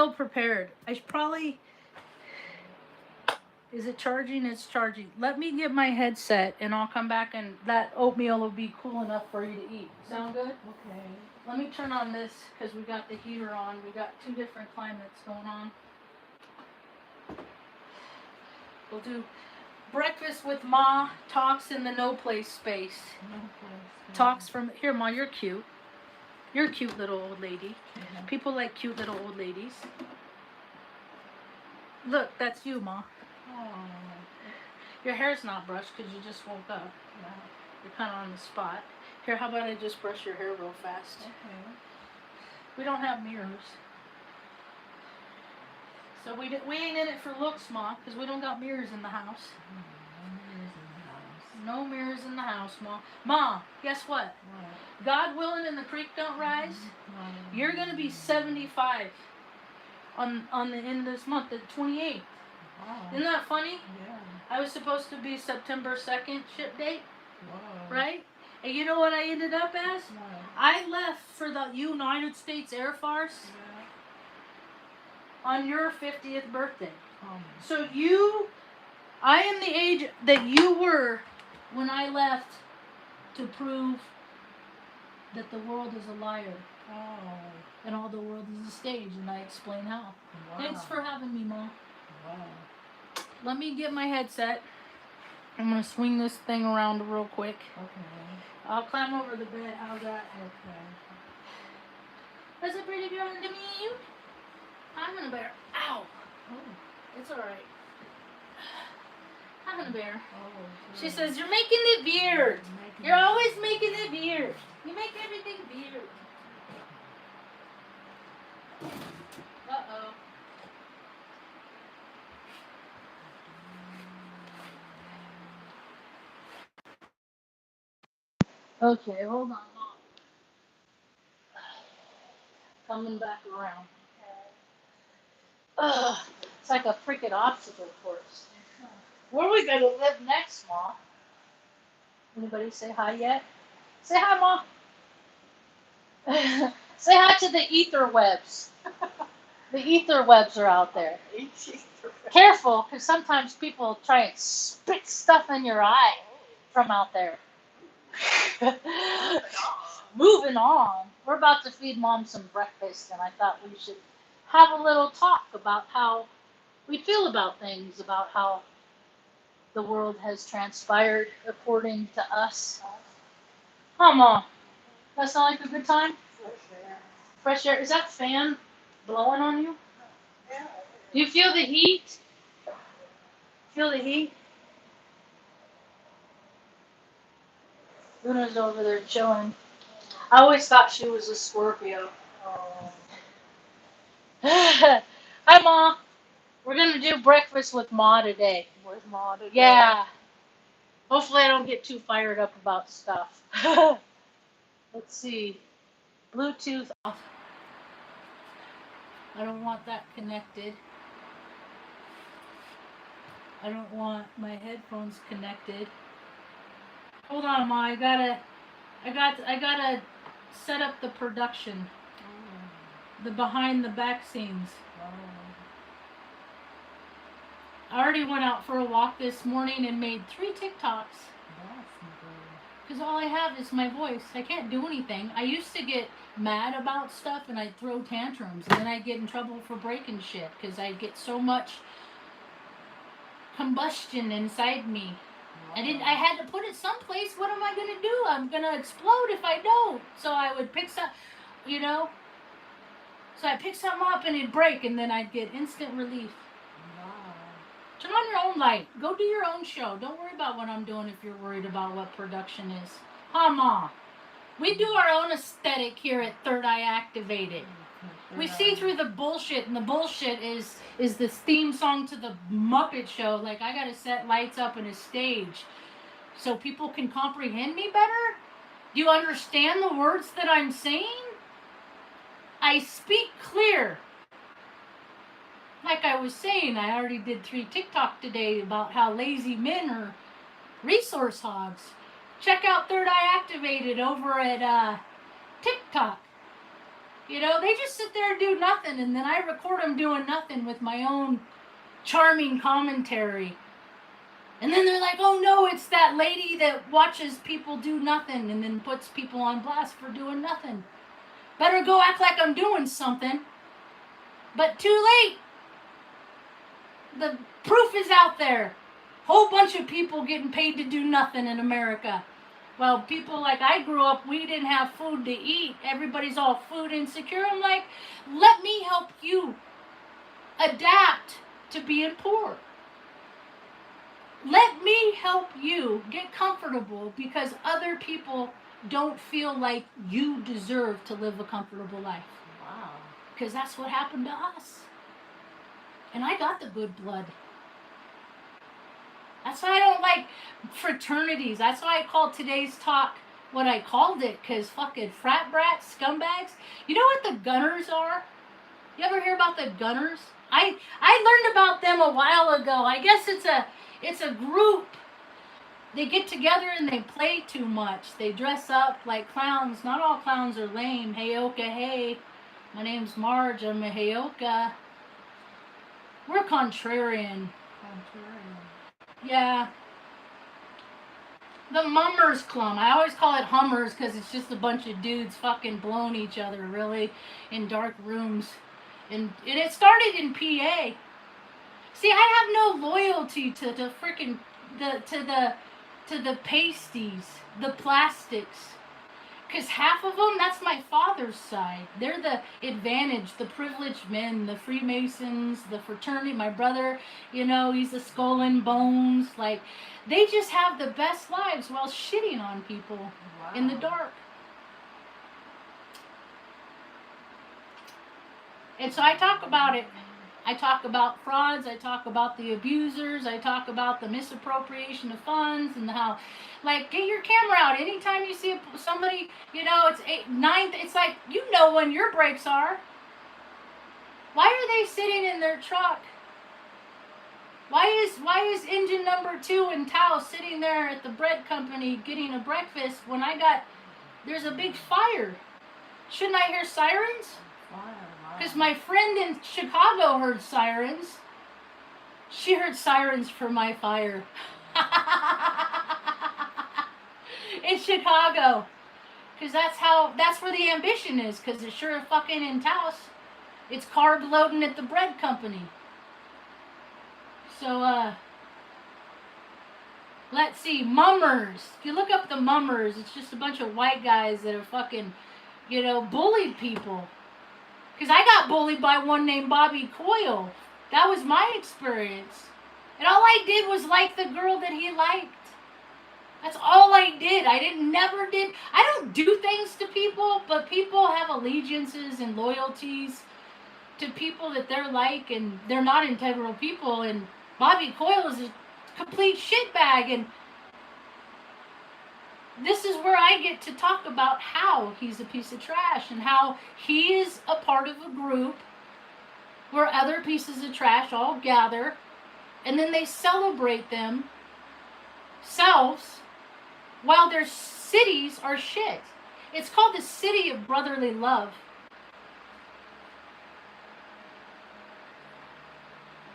ill prepared. I should probably... Is it charging? It's charging. Let me get my headset and I'll come back and that oatmeal will be cool enough for you to eat. Sound good? Okay. Let me turn on this because we got the heater on. We got 2 different climates going on. We'll do breakfast with Ma, talks in the no place space. No place. Talks from... Here, Ma, you're cute. You're a cute little old lady. Mm-hmm. People like cute little old ladies. Look, that's you, Ma. Oh. Your hair's not brushed because you just woke up. Yeah. You're kind of on the spot. Here, how about I just brush your hair real fast? Okay. We don't have mirrors. So we ain't in it for looks, Ma, because we don't got mirrors in the house. No mirrors in the house, Ma. Ma, guess what? What? God willing and the creek don't rise, you're going to be 75 on the end of this month, the 28th. Wow. Isn't that funny? Yeah. I was supposed to be September 2nd ship date, Wow. right? And you know what I ended up as? Wow. I left for the United States Air Force on your 50th birthday. So I am the age that you were when I left to prove that the world is a liar. Oh. And all the world is a stage, and I explain how. Wow. Thanks for having me, Ma. Wow. Let me get my headset. I'm going to swing this thing around real quick. Okay. I'll climb over the bed. How's that? Okay. That's a pretty girl to me. I'm in a bear. Ow. Oh. It's alright. I'm in a bear. Oh. She says, you're making it weird. You're always making it weird. You make everything weird. Uh-oh. Okay, hold on, Mom. Coming back around. Ugh, it's like a freaking obstacle course. Where are we going to live next, Mom? Anybody say hi yet? Say hi, Mom. Say hi to the ether webs. The ether webs are out there. Careful, because sometimes people try and spit stuff in your eye from out there. Moving on. We're about to feed Mom some breakfast, and I thought we should have a little talk about how we feel about things, about how the world has transpired according to us. Huh, Mom? That sound like a good time? Fresh air. Is that fan blowing on you? Yeah. Do you feel the heat? Feel the heat? Luna's over there chilling. I always thought she was a Scorpio. Oh. Hi, Ma. We're going to do breakfast with Ma today. With Ma today? Yeah. Hopefully I don't get too fired up about stuff. Let's see. Bluetooth off. I don't want that connected. I don't want my headphones connected. Hold on, Ma. I gotta set up the production. The behind the back scenes. I already went out for a walk this morning and made 3 TikToks. Because all I have is my voice. I can't do anything. I used to get mad about stuff and I'd throw tantrums. And then I'd get in trouble for breaking shit. Because I'd get so much combustion inside me. I had to put it someplace. What am I going to do? I'm going to explode if I don't. So I would pick some, you know. So I pick something up and it'd break. And then I'd get instant relief. Turn on your own light. Go do your own show. Don't worry about what I'm doing if you're worried about what production is. Huh, Ma? We do our own aesthetic here at Third Eye Activated. We see through the bullshit, and the bullshit is this theme song to the Muppet Show. Like, I gotta set lights up in a stage so people can comprehend me better? Do you understand the words that I'm saying? I speak clear. Like I was saying, I already did 3 TikTok today about how lazy men are resource hogs. Check out Third Eye Activated over at TikTok. You know, they just sit there and do nothing, and then I record them doing nothing with my own charming commentary. And then they're like, oh no, it's that lady that watches people do nothing and then puts people on blast for doing nothing. Better go act like I'm doing something. But too late. The proof is out there. Whole bunch of people getting paid to do nothing in America. Well, people like I grew up, we didn't have food to eat. Everybody's all food insecure. I'm like, let me help you adapt to being poor. Let me help you get comfortable because other people don't feel like you deserve to live a comfortable life. Wow. Because that's what happened to us. And I got the good blood. That's why I don't like fraternities. That's why I called today's talk what I called it. Because fucking frat brats, scumbags. You know what the gunners are? You ever hear about the gunners? I learned about them a while ago. I guess it's a group. They get together and they play too much. They dress up like clowns. Not all clowns are lame. Heyoka, hey. My name's Marge. I'm a Heyoka. We're contrarian. Yeah. The mummers club. I always call it hummers because it's just a bunch of dudes fucking blowing each other really in dark rooms. And it started in PA. See, I have no loyalty to the freaking to the pasties, the plastics. Because half of them, that's my father's side. They're the advantage, the privileged men, the Freemasons, the fraternity. My brother, you know, he's a skull and bones. Like, they just have the best lives while shitting on people in the dark. And so I talk about it. I talk about frauds, I talk about the abusers, I talk about the misappropriation of funds and how, like, get your camera out. Anytime you see somebody, you know, it's 8, 9, it's like, you know when your brakes are. Why are they sitting in their truck? Why is engine number 2 in Taos sitting there at the bread company getting a breakfast when there's a big fire? Shouldn't I hear sirens? Because my friend in Chicago heard sirens. She heard sirens for my fire. In Chicago. Because that's where the ambition is. Because it's sure fucking in Taos. It's carb loading at the bread company. So, let's see. Mummers. If you look up the mummers, it's just a bunch of white guys that are fucking, you know, bullied people. Because I got bullied by one named Bobby Coyle. That was my experience. And all I did was like the girl that he liked. That's all I did. I don't do things to people, but people have allegiances and loyalties to people that they're like, and they're not integral people. And Bobby Coyle is a complete shitbag, and this is where I get to talk about how he's a piece of trash and how he is a part of a group where other pieces of trash all gather and then they celebrate themselves while their cities are shit. It's called the city of brotherly love.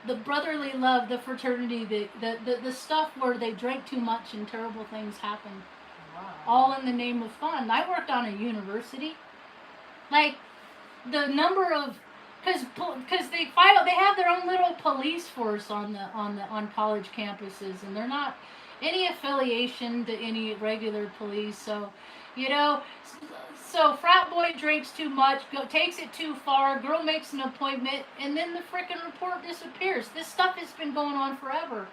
The brotherly love, the fraternity, the stuff where they drank too much and terrible things happened. All in the name of fun. I worked on a university. Like, the number of, because they have their own little police force on college campuses, and they're not any affiliation to any regular police. So, you know, so frat boy drinks too much, takes it too far, girl makes an appointment, and then the frickin' report disappears. This stuff has been going on forever.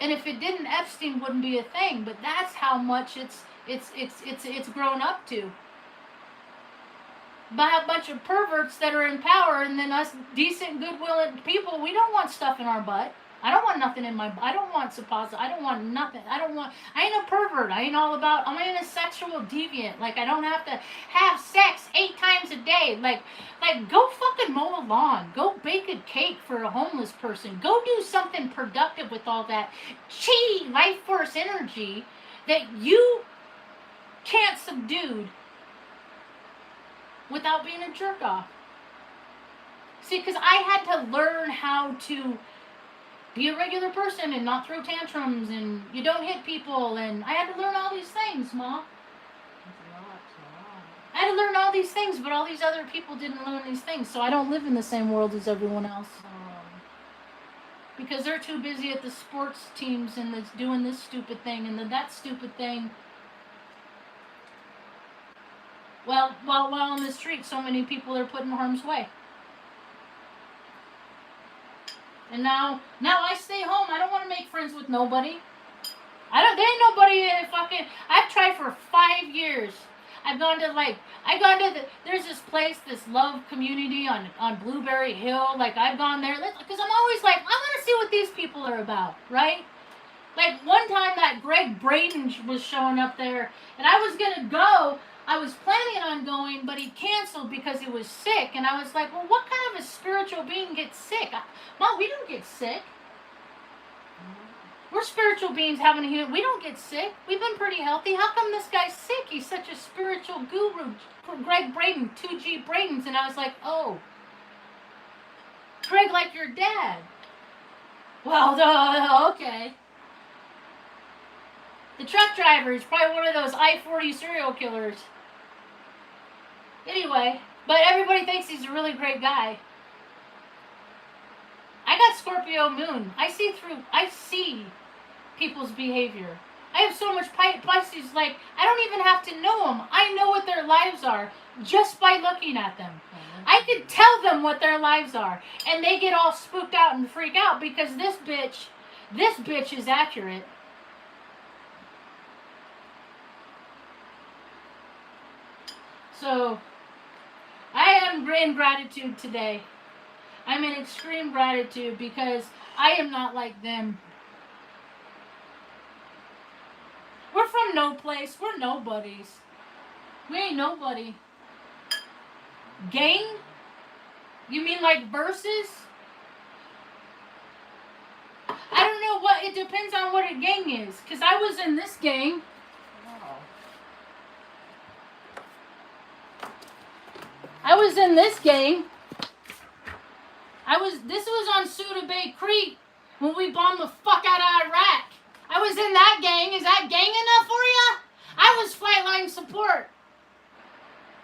And if it didn't, Epstein wouldn't be a thing. But that's how much it's grown up to. By a bunch of perverts that are in power, and then us decent, goodwill people, we don't want stuff in our butt. I don't want nothing in my butt. I don't want suppository. I don't want nothing. I ain't a pervert. I ain't a sexual deviant. Like, I don't have to have sex 8 times a day. Like go fucking mow a lawn. Go bake a cake for a homeless person. Go do something productive with all that chi, life force energy that you can't subdue without being a jerk off. See, because I had to learn how to be a regular person and not throw tantrums, and you don't hit people, and I had to learn all these things, Ma. I had to learn all these things, but all these other people didn't learn these things, so I don't live in the same world as everyone else. Because they're too busy at the sports teams and doing this stupid thing and that stupid thing. Well, while on the street, so many people are put in harm's way. And now I stay home. I don't want to make friends with nobody. There ain't nobody fucking. I've tried for 5 years. There's this place, this love community on Blueberry Hill. Like, I've gone there because I'm always like, I want to see what these people are about, right? Like, one time that Greg Braden was showing up there, and I was gonna go. I was planning on going, but he canceled because he was sick. And I was like, well, what kind of a spiritual being gets sick? Mom, we don't get sick. We're spiritual beings having a human. We don't get sick. We've been pretty healthy. How come this guy's sick? He's such a spiritual guru. Greg Braden, 2G Bradens. And I was like, oh. Greg, like your dad. Well, okay. The truck driver is probably one of those I-40 serial killers. Anyway, but everybody thinks he's a really great guy. I got Scorpio moon. I see people's behavior. I have so much Pisces, like, I don't even have to know them. I know what their lives are just by looking at them. I could tell them what their lives are. And they get all spooked out and freak out because this bitch is accurate. So, I am in gratitude today. I'm in extreme gratitude because I am not like them. We're from no place. We're nobodies. We ain't nobody. Gang? You mean like verses? I don't know what, it depends on what a gang is. Because I was in this gang. I was in this gang. This was on Suda Bay Creek when we bombed the fuck out of Iraq. I was in that gang. Is that gang enough for you? I was flightline support.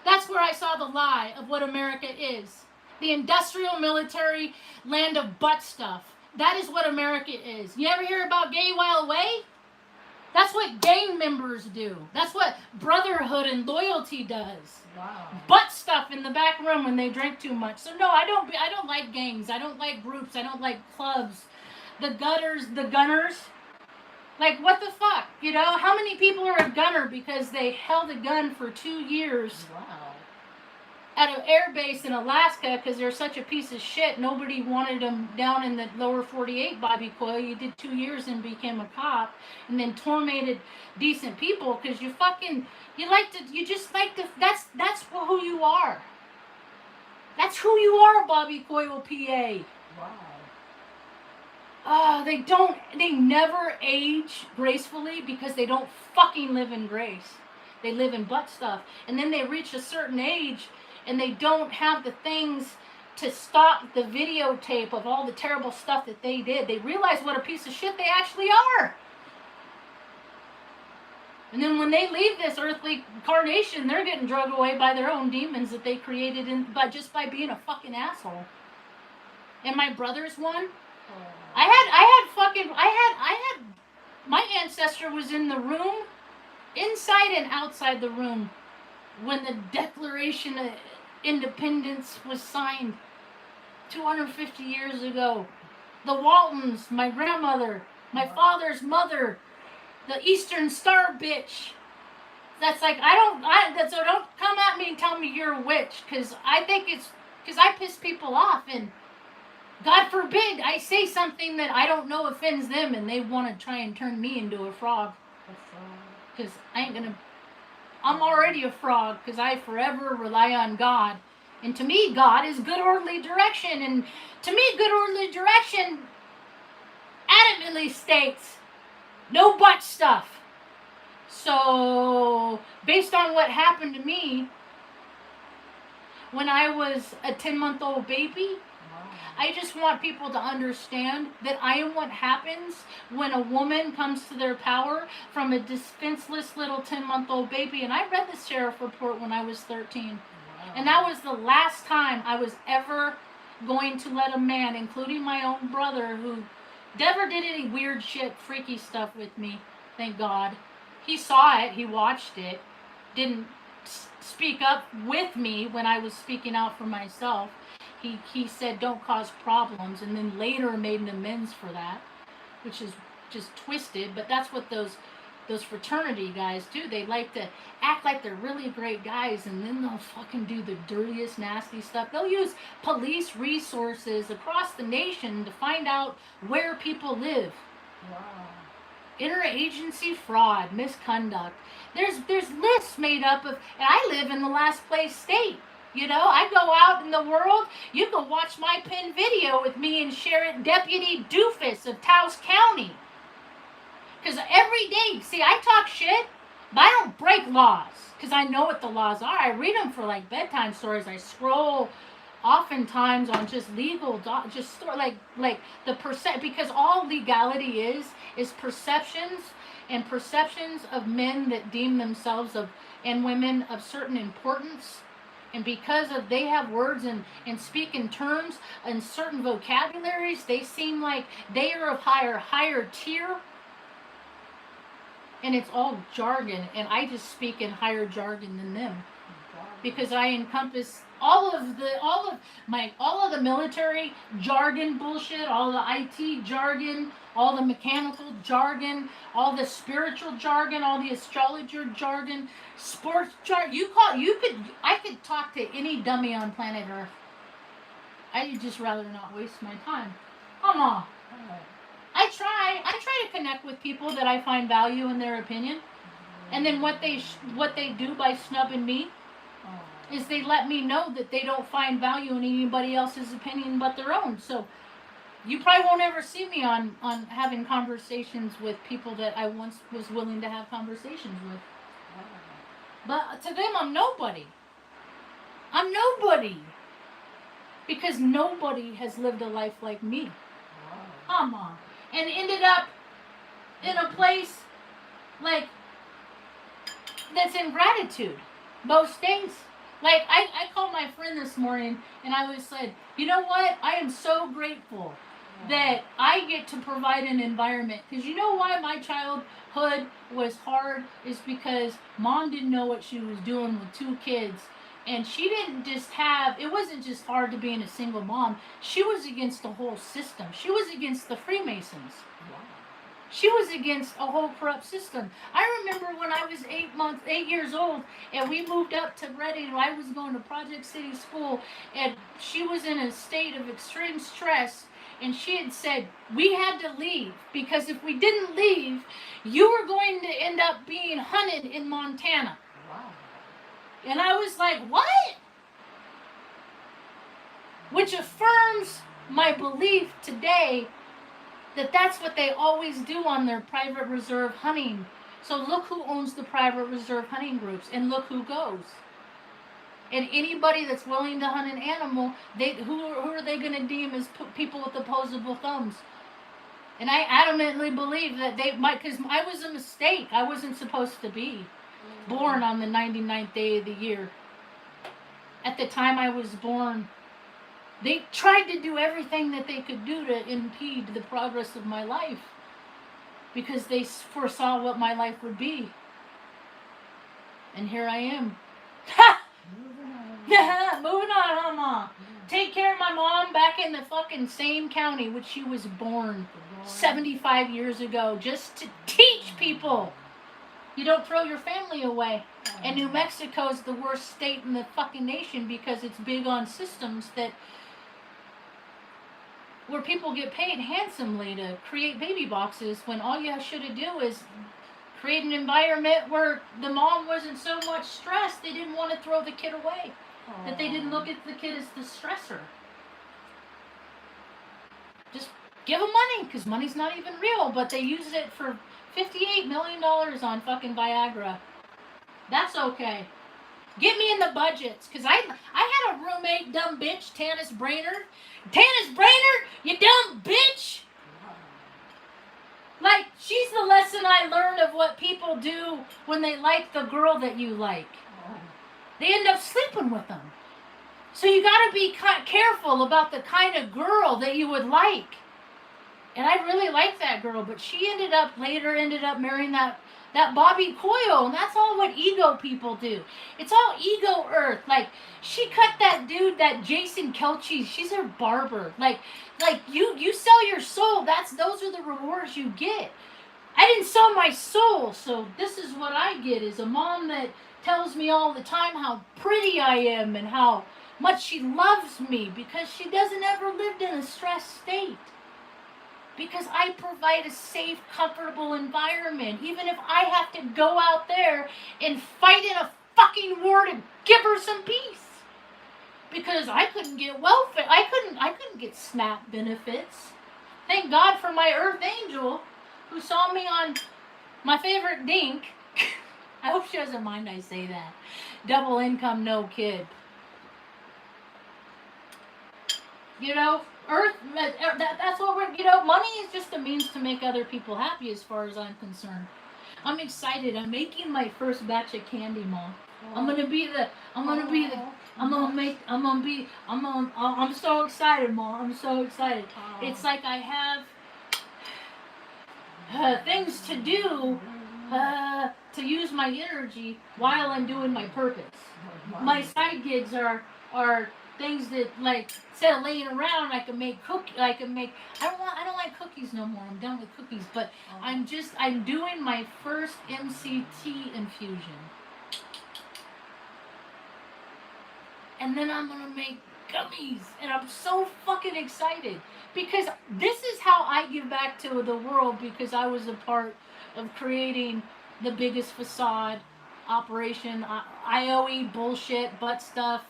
That's where I saw the lie of what America is. The industrial military land of butt stuff. That is what America is. You ever hear about gay while away? That's what gang members do. That's what brotherhood and loyalty does. Wow. Butt stuff in the back room when they drink too much. So no, I don't like gangs. I don't like groups. I don't like clubs. The gunners. Like, what the fuck? You know, how many people are a gunner because they held a gun for 2 years? Wow. At an air base in Alaska because they're such a piece of shit. Nobody wanted them down in the lower 48, Bobby Coyle. You did 2 years and became a cop and then tormented decent people because that's who you are. That's who you are, Bobby Coyle, PA. Wow. They never age gracefully because they don't fucking live in grace. They live in butt stuff. And then they reach a certain age and they don't have the things to stop the videotape of all the terrible stuff that they did. They realize what a piece of shit they actually are. And then when they leave this earthly incarnation, they're getting drugged away by their own demons that they created just by being a fucking asshole. And my brother's one. My ancestor was in the room, inside and outside the room, when the Declaration of Independence was signed 250 years ago. The Waltons, my grandmother, my father's mother, the Eastern Star bitch. That's like, so don't come at me and tell me you're a witch, because I piss people off, and God forbid I say something that I don't know offends them and they want to try and turn me into a frog. Because I'm already a frog because I forever rely on God. And to me, God is good orderly direction. And to me, good orderly direction adamantly states no butt stuff. So, based on what happened to me, when I was a 10-month-old baby. Wow. I just want people to understand that I am what happens when a woman comes to their power from a defenseless little 10-month-old baby. And I read the sheriff report when I was 13. Wow. And that was the last time I was ever going to let a man, including my own brother, who never did any weird shit, freaky stuff with me, thank God. He saw it, he watched it, didn't speak up with me when I was speaking out for myself. He said don't cause problems, and then later made an amends for that, which is just twisted. But that's what those fraternity guys do. They like to act like they're really great guys, and then they'll fucking do the dirtiest, nasty stuff. They'll use police resources across the nation to find out where people live. Wow. Interagency fraud, misconduct. There's lists made up of, and I live in the last place state. You know, I go out in the world. You can watch my pinned video with me and share it, Deputy Doofus of Taos County. Because every day, see, I talk shit, but I don't break laws. Because I know what the laws are. I read them for like bedtime stories. I scroll oftentimes on just legal, like the because all legality is perceptions, and perceptions of men that deem themselves of, and women of certain importance. And because of they have words and speak in terms and certain vocabularies, they seem like they are of higher tier. And it's all jargon, and I just speak in higher jargon than them, because I encompass all of the military jargon bullshit, all the IT jargon, all the mechanical jargon, all the spiritual jargon, all the astrologer jargon, sports jargon. I could talk to any dummy on planet Earth. I'd just rather not waste my time. Come on. I try to connect with people that I find value in their opinion, and then what they do by snubbing me is they let me know that they don't find value in anybody else's opinion but their own. So you probably won't ever see me on having conversations with people that I once was willing to have conversations with. But to them, I'm nobody. I'm nobody. Because nobody has lived a life like me. Come on. And ended up in a place like that's in gratitude most days. Like I called my friend this morning and I was said, you know what? I am so grateful that I get to provide an environment. Because you know why my childhood was hard is because mom didn't know what she was doing with 2 kids. And she didn't just have, it wasn't just hard to being a single mom. She was against the whole system. She was against the Freemasons. Wow. She was against a whole corrupt system. I remember when I was 8 years old, and we moved up to Reading. I was going to Project City School, and she was in a state of extreme stress. And she had said, we had to leave, because if we didn't leave, you were going to end up being hunted in Montana. Wow. And I was like, what? Which affirms my belief today that that's what they always do on their private reserve hunting. So look who owns the private reserve hunting groups, and look who goes. And anybody that's willing to hunt an animal, who are they going to deem as people with opposable thumbs? And I adamantly believe that they might, because I was a mistake. I wasn't supposed to be born on the 99th day of the year. At the time I was born, they tried to do everything that they could do to impede the progress of my life, because they foresaw what my life would be. And here I am. Moving on, Mama. Take care of my mom back in the fucking same county which she was born 75 years ago, just to teach people you don't throw your family away. And New Mexico's the worst state in the fucking nation because it's big on systems where people get paid handsomely to create baby boxes, when all you should do is create an environment where the mom wasn't so much stressed they didn't want to throw the kid away. Aww. That they didn't look at the kid as the stressor. Just give them money, because money's not even real, but they use it for $58 million on fucking Viagra. That's okay. Get me in the budgets, because I I had a roommate, dumb bitch, Tanis Brainerd. Tanis Brainerd, you dumb bitch! Like, she's the lesson I learned of what people do when they like the girl that you like. They end up sleeping with them. So you got to be careful about the kind of girl that you would like. And I really liked that girl, but she later ended up marrying that Bobby Coyle, and that's all what ego people do. It's all ego earth. Like, she cut that dude, that Jason Kelce, she's her barber. Like you sell your soul, those are the rewards you get. I didn't sell my soul, so this is what I get, is a mom that tells me all the time how pretty I am and how much she loves me because she doesn't ever lived in a stressed state. Because I provide a safe, comfortable environment, even if I have to go out there and fight in a fucking war to give her some peace. Because I couldn't get welfare, I couldn't get SNAP benefits. Thank God for my Earth Angel, who saw me on my favorite dink. I hope she doesn't mind I say that. Double income, no kid. You know, Earth, that's what money is just a means to make other people happy as far as I'm concerned. I'm excited. I'm making my first batch of candy, Mom. I'm so excited, Mom. I'm so excited. It's like I have things to do to use my energy while I'm doing my purpose. My side gigs are things that, like, instead of laying around, I don't like cookies no more. I'm done with cookies, but I'm doing my first MCT infusion. And then I'm gonna make gummies, and I'm so fucking excited because this is how I give back to the world, because I was a part of creating the biggest facade operation, IOE bullshit, butt stuff,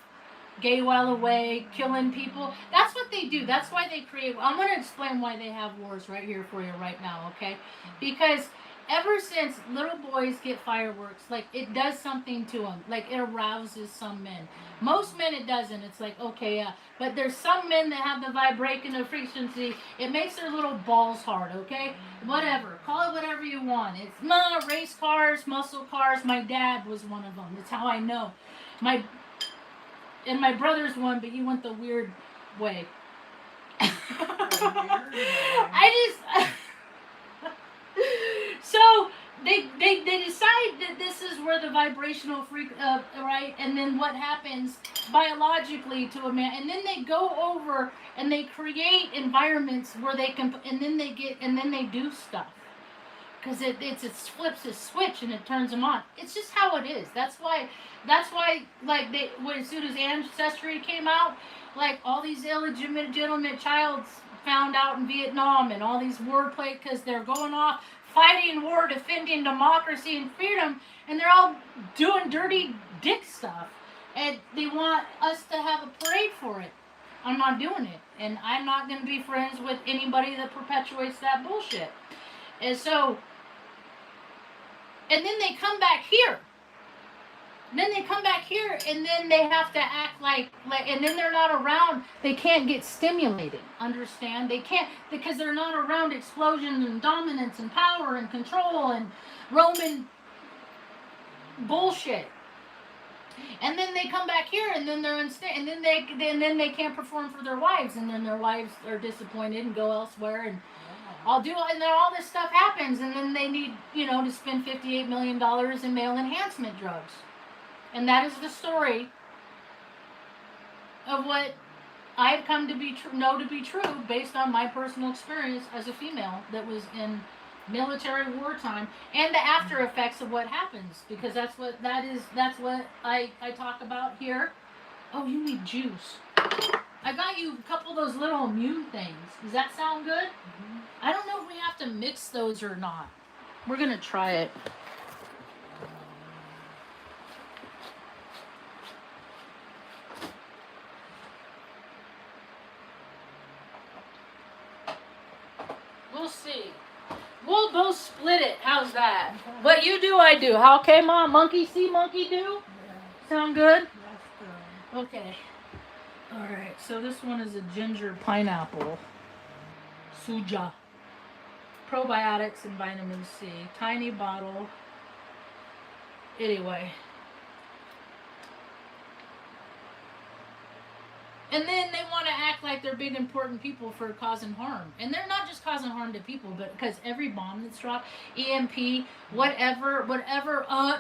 gay while away, killing people. That's what they do. That's why they create. I'm going to explain why they have wars right here for you right now, okay? Because ever since little boys get fireworks, like, it does something to them. Like, it arouses some men. Most men it doesn't. It's like, okay, yeah. But there's some men that have the vibration of frequency. It makes their little balls hard, okay? Whatever. Call it whatever you want. It's race cars, muscle cars. My dad was one of them. That's how I know. And my brother's one, but he went the weird way. So they decide that this is where the vibrational right, and then what happens biologically to a man, and then they go over and they create environments where they can, and then they do stuff. Because it flips a switch and it turns them on. It's just how it is. That's why, like, as soon as Ancestry came out, like, all these illegitimate childs found out in Vietnam, and all these wordplay, because they're going off fighting war, defending democracy and freedom, and they're all doing dirty dick stuff, and they want us to have a parade for it. I'm not doing it, and I'm not going to be friends with anybody that perpetuates that bullshit. And so, and then they come back here. And then they have to act like, and then they're not around. They can't get stimulated. Understand? They can't, because they're not around explosions and dominance and power and control and Roman bullshit. And then they come back here, and then they're and then they can't perform for their wives, and then their wives are disappointed and go elsewhere, and and then all this stuff happens, and then they need, to spend $58 million in male enhancement drugs. And that is the story of what I've come to know to be true based on my personal experience as a female that was in military wartime, and the after effects of what happens, because that's what I talk about here. Oh, you need juice. I got you a couple of those little immune things. Does that sound good? Mm-hmm. I don't know if we have to mix those or not. We're going to try it. We'll see. We'll both split it. How's that? What you do, I do. How, okay, Mom? Monkey see, monkey do? Yeah. Sound good? Okay. Alright, so this one is a ginger pineapple. Suja. Probiotics and vitamin C. Tiny bottle. Anyway. And then they want to act like they're big important people for causing harm. And they're not just causing harm to people, but because every bomb that's dropped, EMP, whatever,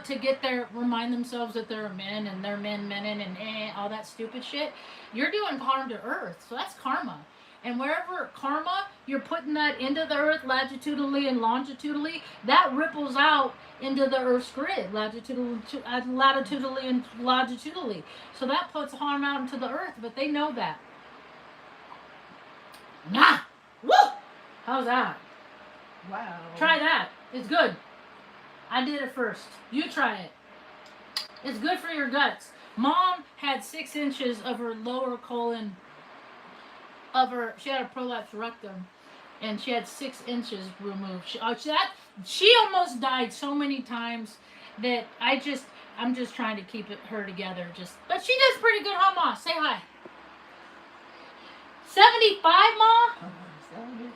to get their, remind themselves that they're men and they're men, and all that stupid shit, you're doing harm to Earth. So that's karma. And wherever karma, you're putting that into the Earth latitudinally and longitudinally, that ripples out into the Earth's grid, latitudinally and longitudinally. So that puts harm out into the Earth, but they know that. Nah! Woo! How's that? Wow. Try that. It's good. I did it first. You try it. It's good for your guts. Mom had 6 inches of her lower colon she had a prolapsed rectum, and she had 6 inches removed. She almost died so many times that I'm just trying to keep her together. But she does pretty good, huh, Ma? Say hi. 75, Ma?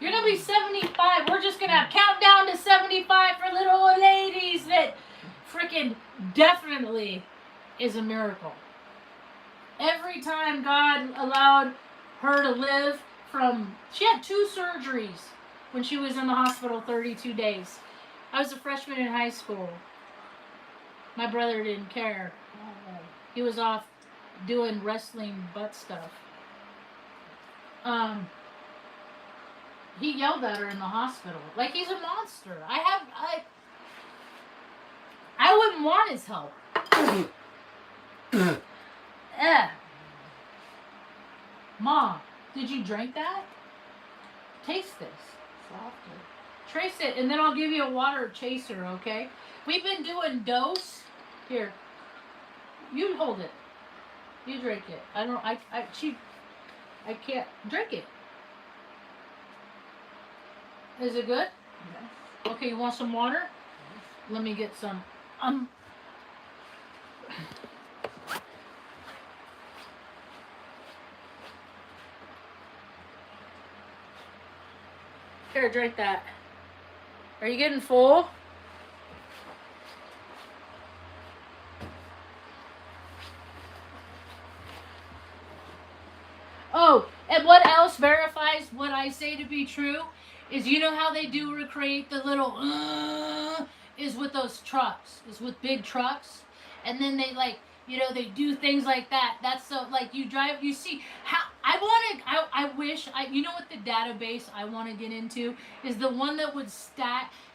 You're gonna be 75. We're just gonna have countdown to 75 for little old ladies. That freaking definitely is a miracle. Every time God allowed her to live she had 2 surgeries when she was in the hospital 32 days. I was a freshman in high school. My brother didn't care. He was off doing wrestling butt stuff. He yelled at her in the hospital. Like he's a monster. I wouldn't want his help. Mom, did you drink that? Taste this. Trace it, and then I'll give you a water chaser, okay? We've been doing dose. Here. You hold it. You drink it. I can't drink it. Is it good? Yes. Okay, you want some water? Yes. Let me get some. Here, drink that. Are you getting full? Oh, and what else verifies what I say to be true is, you know how they do recreate the little is with those trucks, is with big trucks, and then they they do things like that. That's so you drive, you see how I wish you know what the database I want to get into is the one that would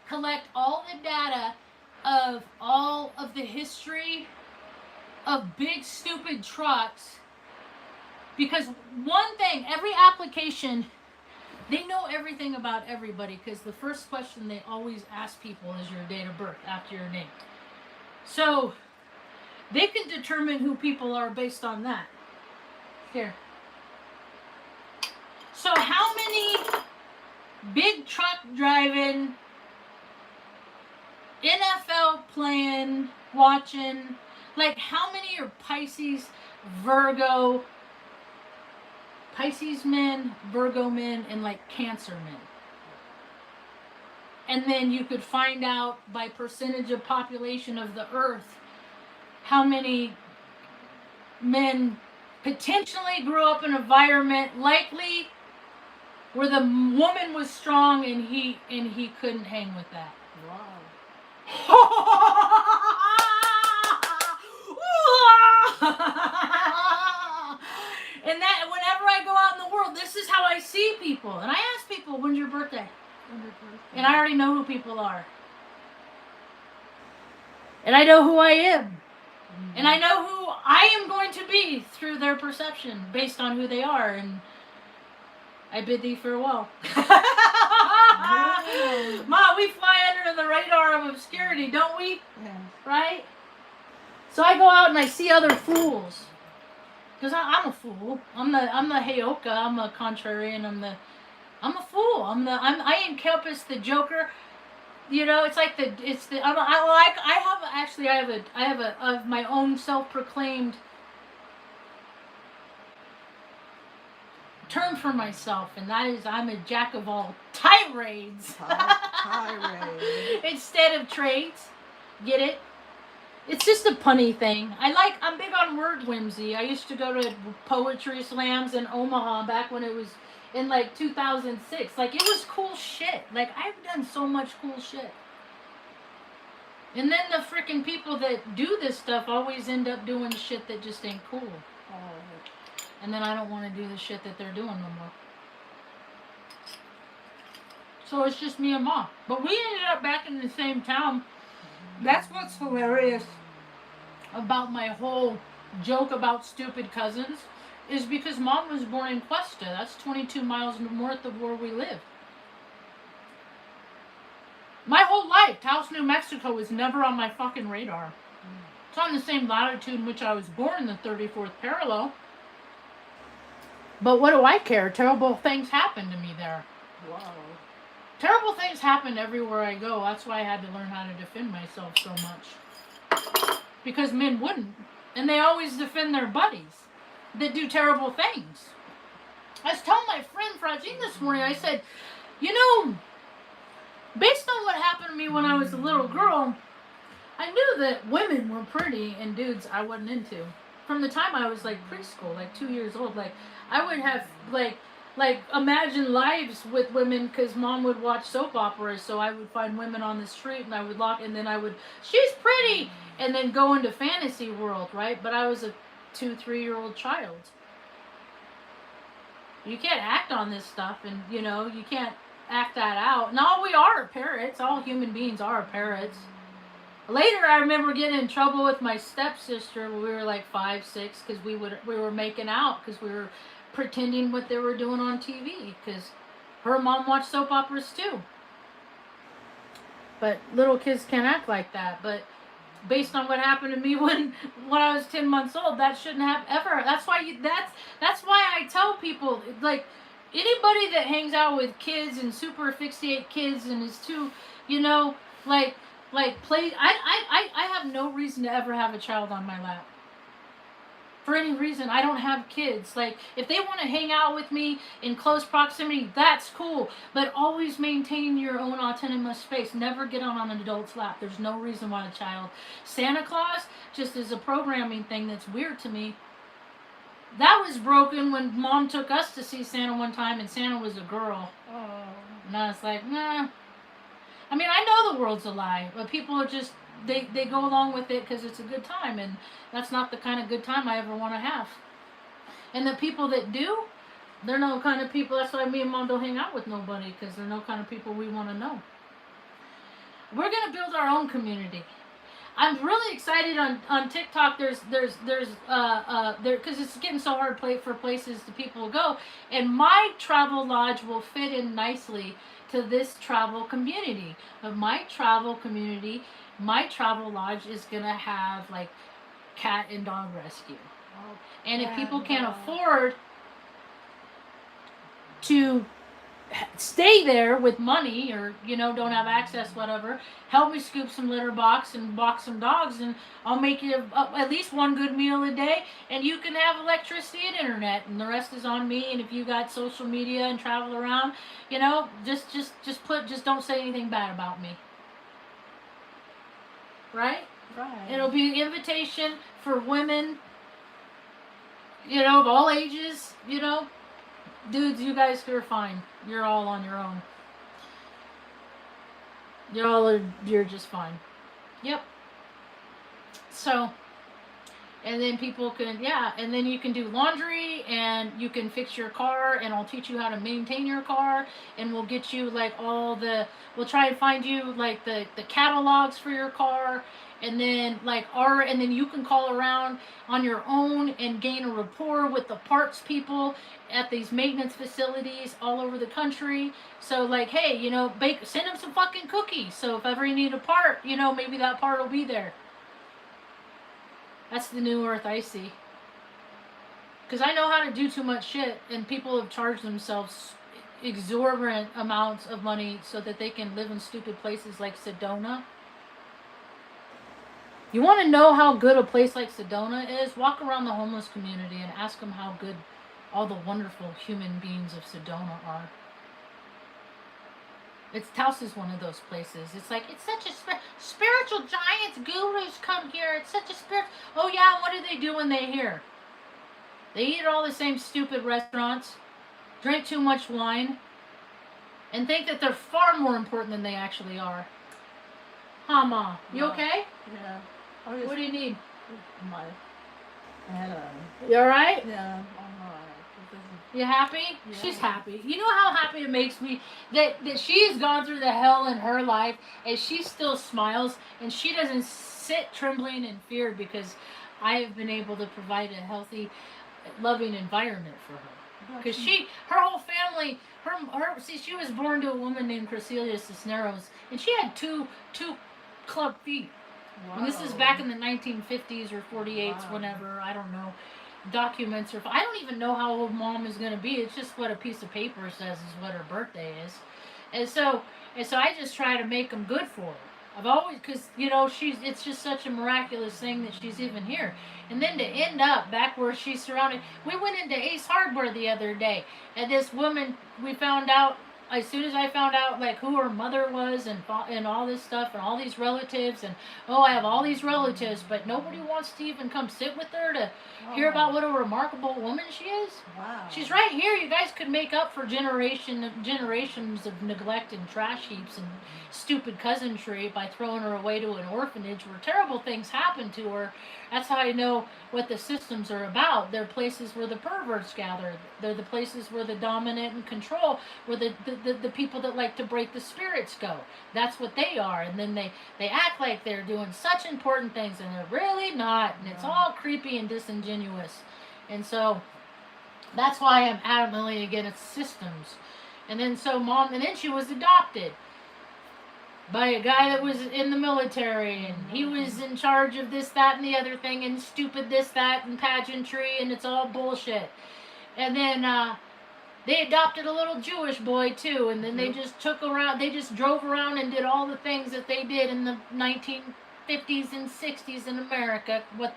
collect all the data of all of the history of big stupid trucks. Because one thing, every application, they know everything about everybody, because the first question they always ask people is your date of birth after your name. So they can determine who people are based on that. Here. So how many big truck driving, NFL playing, watching, how many are Pisces, Virgo, Pisces men, Virgo men, and Cancer men? And then you could find out by percentage of population of the earth how many men potentially grew up in an environment likely where the woman was strong and he couldn't hang with that. Wow. And that whenever I go out in the world, this is how I see people. And I ask people, when's your birthday? And I already know who people are. And I know who I am. Mm-hmm. And I know who I am going to be through their perception based on who they are. And I bid thee farewell. Ma, we fly under the radar of obscurity, don't we? Yeah. Right? So I go out and I see other fools. Because I'm a fool. I'm the Heyoka. I'm a contrarian. I'm a fool. I encompass the Joker. You know, it's I have my own self-proclaimed term for myself, and that is I'm a jack of all tirades. Tirade. Instead of trades. Get it? It's just a punny thing. I'm big on word whimsy. I used to go to poetry slams in Omaha back when it was in like 2006. Like, it was cool shit. Like, I've done so much cool shit. And then the freaking people that do this stuff always end up doing shit that just ain't cool. And then I don't want to do the shit that they're doing no more. So it's just me and Mom. But we ended up back in the same town. That's what's hilarious about my whole joke about stupid cousins, is because Mom was born in Cuesta. That's 22 miles north of where we live. My whole life, Taos, New Mexico was never on my fucking radar. It's on the same latitude in which I was born, the 34th parallel. But what do I care? Terrible things happen to me there. Wow. Terrible things happen everywhere I go. That's why I had to learn how to defend myself so much. Because men wouldn't. And they always defend their buddies that do terrible things. I was telling my friend Fraternal this morning, I said, you know, based on what happened to me when I was a little girl, I knew that women were pretty and dudes I wasn't into. From the time I was like preschool, like 2 years old, like I would have like imagine lives with women because Mom would watch soap operas, so I would find women on the street and I would and then I would, she's pretty, and then go into fantasy world, right? But I was a 2-3-year-old child. You can't act on this stuff, and you know, you can't act that out. No, we are parrots. All human beings are parrots. Later, I remember getting in trouble with my stepsister when we were like 5, 6, because we were making out because we were pretending what they were doing on TV, because her mom watched soap operas too. But little kids can't act like that. But based on what happened to me when I was 10 months old, that shouldn't have ever. That's why that's why I tell people, like, anybody that hangs out with kids and super asphyxiate kids and is too, you know, like play. I have no reason to ever have a child on my lap. For any reason, I don't have kids. Like, if they want to hang out with me in close proximity, that's cool. But always maintain your own autonomous space. Never get on an adult's lap. There's no reason why a child. Santa Claus just is a programming thing that's weird to me. That was broken when Mom took us to see Santa one time, and Santa was a girl. Oh. And I was like, nah. I mean, I know the world's a lie, but people are just, they go along with it because it's a good time, and that's not the kind of good time I ever want to have. And the people that do, they're no kind of people. That's why me and Mom don't hang out with nobody, because they're no kind of people we want to know. We're gonna build our own community. I'm really excited on TikTok. There's because it's getting so hard for places to people to go, and my travel lodge will fit in nicely to this travel community. But my travel lodge is gonna have like cat and dog rescue. Oh, and if people can't afford to stay there with money, or you know, don't have access, whatever, help me scoop some litter box and box some dogs, and I'll make you at least one good meal a day, and you can have electricity and internet, and the rest is on me. And if you got social media and travel around, you know, just don't say anything bad about me. Right? It'll be an invitation for women, you know, of all ages, you know. Dudes, you guys are fine. You're all on your own. You're just fine. Yep. So, and then people can, and then you can do laundry, and you can fix your car, and I'll teach you how to maintain your car, and we'll get you like we'll try and find you like the catalogs for your car, and then and then you can call around on your own and gain a rapport with the parts people at these maintenance facilities all over the country. So like, hey, you know, send them some fucking cookies. So if ever you need a part, you know, maybe that part will be there. That's the new earth I see. Because I know how to do too much shit, and people have charged themselves exorbitant amounts of money so that they can live in stupid places like Sedona. You want to know how good a place like Sedona is? Walk around the homeless community and ask them how good all the wonderful human beings of Sedona are. Taos is one of those places. It's like, it's such a spiritual giants, gurus come here. It's such a spirit. Oh yeah, what do they do when they're here? They eat at all the same stupid restaurants, drink too much wine, and think that they're far more important than they actually are. Huh, Ma? You okay? Yeah. What do you need? My head. You alright? Yeah, I'm alright. You happy? Yeah. She's happy. You know how happy it makes me that she has gone through the hell in her life and she still smiles and she doesn't sit trembling in fear because I have been able to provide a healthy, loving environment for her. Because her whole family, see, she was born to a woman named Cecilia Cisneros and she had two club feet. Wow. And this is back in the 1950s or 48s, Wow. whenever, I don't know. Documents, or I don't even know how old Mom is going to be. It's just what a piece of paper says is what her birthday is. And so I just try to make them good for her. I've always, because, you know, it's just such a miraculous thing that she's even here. And then to end up back where she's surrounded, we went into Ace Hardware the other day, and this woman, we found out, as soon as I found out like who her mother was and all this stuff and all these relatives and I have all these relatives, but nobody wants to even come sit with her to hear about what a remarkable woman she is. Wow. She's right here. You guys could make up for generations of neglect and trash heaps and stupid cousinry by throwing her away to an orphanage where terrible things happen to her. That's how I know what the systems are about. They're places where the perverts gather. They're the places where the dominant and control, where the people that like to break the spirits go. That's what they are. And then they act like they're doing such important things and they're really not. And it's all creepy and disingenuous. And so that's why I'm adamantly against systems. And then she was adopted by a guy that was in the military, and he was in charge of this, that, and the other thing, and stupid this, that, and pageantry, and it's all bullshit. And then they adopted a little Jewish boy too, and then they just drove around and did all the things that they did in the 1950s and 60s in America, what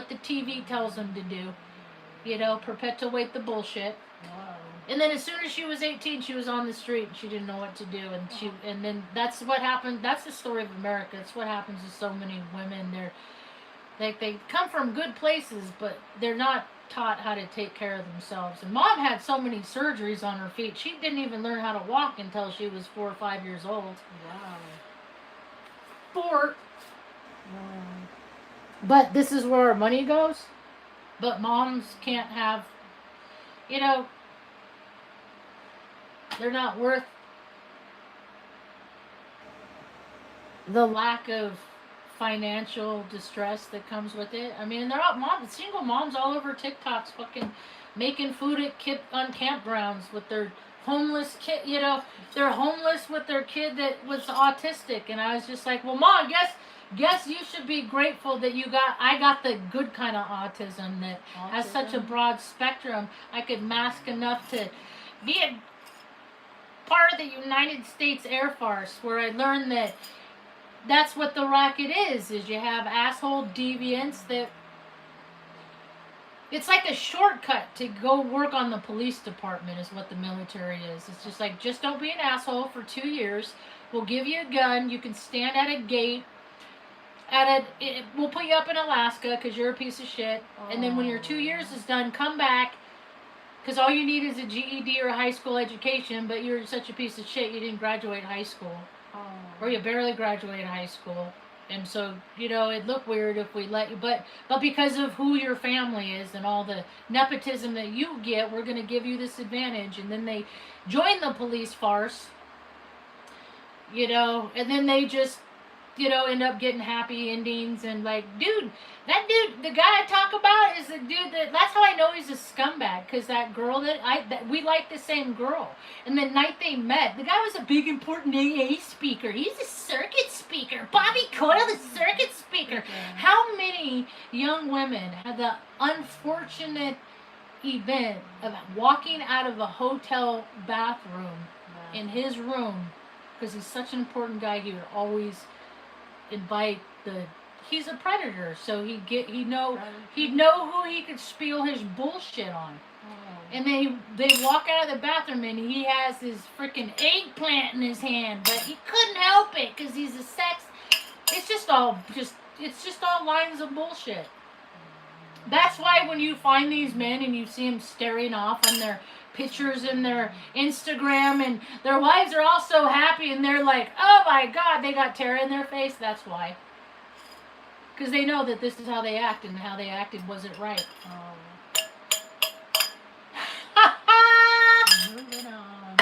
the TV tells them to do. You know, perpetuate the bullshit. Wow. And then as soon as she was 18, she was on the street and she didn't know what to do. And then that's what happened. That's the story of America. That's what happens to so many women. They come from good places, but they're not taught how to take care of themselves. And Mom had so many surgeries on her feet. She didn't even learn how to walk until she was 4 or 5 years old. Wow. 4. Wow. But this is where our money goes. But moms can't have, you know, they're not worth the lack of financial distress that comes with it. I mean, they're all single moms all over TikToks fucking making food on campgrounds with their homeless kid, you know, they're homeless with their kid that was autistic. And I was just like, well, Mom, guess you should be grateful that I got the good kind of autism that has such a broad spectrum. I could mask enough to be a part of the United States Air Force, where I learned that that's what the racket is you have asshole deviants that it's like a shortcut to go work on the police department is what the military is. It's just like, just don't be an asshole for 2 years. We'll give you a gun. You can stand at a gate. We'll put you up in Alaska because you're a piece of shit. And then when your 2 years is done, come back. Because all you need is a GED or a high school education, but you're such a piece of shit you didn't graduate high school. Or you barely graduated high school. And so, you know, it'd look weird if we let you, but because of who your family is and all the nepotism that you get, we're going to give you this advantage. And then they join the police farce, you know, and then they just, you know, end up getting happy endings. And like, that dude, the guy I talk about is the dude that's how I know he's a scumbag. Because that girl we liked the same girl. And the night they met, the guy was a big important AA speaker. He's a circuit speaker. Bobby Coyle, the circuit speaker. Okay. How many young women had the unfortunate event of walking out of a hotel bathroom in his room, because he's such an important guy, he would always invite he's a predator, so he'd know who he could spiel his bullshit on. Oh. And they walk out of the bathroom and he has his freaking eggplant in his hand, but he couldn't help it because he's a sex. It's just all lines of bullshit. That's why when you find these men and you see them staring off on their pictures and their Instagram and their wives are all so happy and they're like, oh my God, they got terror in their face. That's why. Because they know that this is how they act and how they acted wasn't right. Oh. Moving on.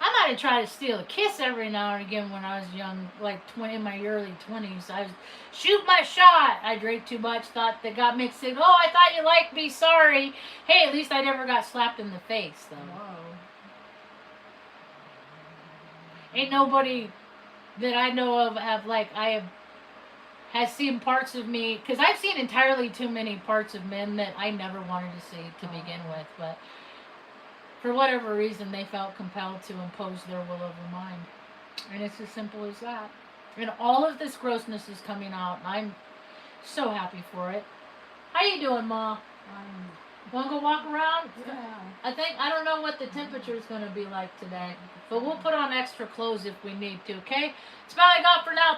I might have tried to steal a kiss every now and again when I was young, like in my early 20s. I was shoot my shot. I drank too much, thought that got mixed in. Oh, I thought you liked me. Sorry. Hey, at least I never got slapped in the face, though. Whoa. Ain't nobody that I know of has seen parts of me, because I've seen entirely too many parts of men that I never wanted to see to begin with, but for whatever reason they felt compelled to impose their will over mine. And it's as simple as that. And all of this grossness is coming out, and I'm so happy for it. How you doing, Ma? Want to go walk around? Yeah. I don't know what the temperature is going to be like today, but we'll put on extra clothes if we need to, okay? It's about all I got for now.